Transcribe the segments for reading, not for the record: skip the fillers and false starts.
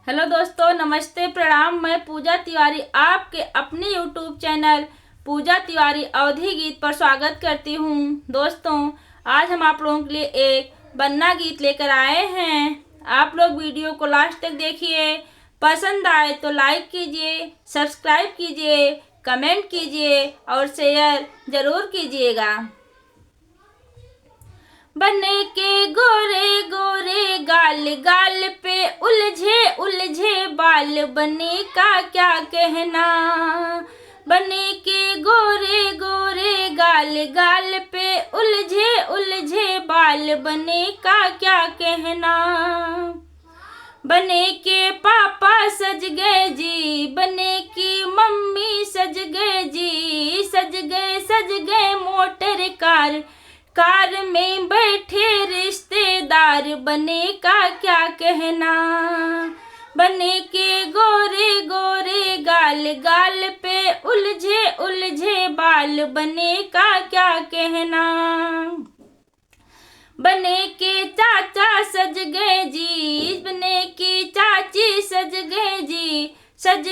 Hello दोस्तों, नमस्ते, प्रणाम। मैं पूजा तिवारी आपके अपने यूट्यूब चैनल पूजा तिवारी अवधी गीत पर स्वागत करती हूँ। दोस्तों, आज हम आप लोगों के लिए एक बन्ना गीत लेकर आए हैं। आप लोग वीडियो को लास्ट तक देखिए। पसंद आए तो लाइक कीजिए, सब्सक्राइब कीजिए, कमेंट कीजिए और शेयर ज़रूर कीजिएगा। बने के गोरे गोरे गाल, गाल पे उलझे उलझे बाल, बने का क्या कहना। बने के गोरे गोरे गाल, गाल पे उलझे उलझे बाल, बने का क्या कहना। बने के पापा सज गए जी, बने की मम्मी सज गए जी, सज गए मोटर कार, कार में बैठे रिश्तेदार, बने का क्या कहना। बने के गोरे गोरे गाल, गाल पे उलझे उलझे बाल, बने का क्या कहना। बने के चाचा सज गए जी, बने की चाची सज गए जी, सज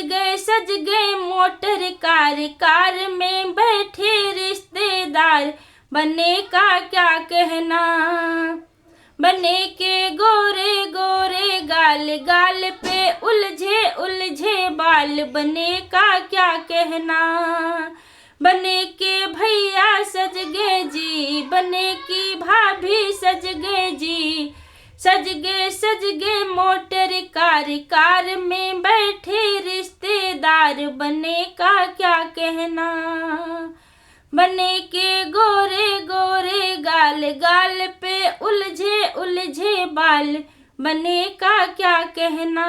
गए मोटर कार, कार में बैठे रिश्तेदार, बने का क्या कहना। बने के गोरे गोरे गाल, गाल पे उलझे उलझे बाल, बने का क्या कहना। बने के भैया सज गए जी, बने की भाभी सज गए जी, सज गए मोटर कार, कार में बैठे रिश्तेदार, बने का क्या कहना। बने के गोरे गोरे गाल, गाल पे उलझे उलझे बाल, बने का क्या कहना।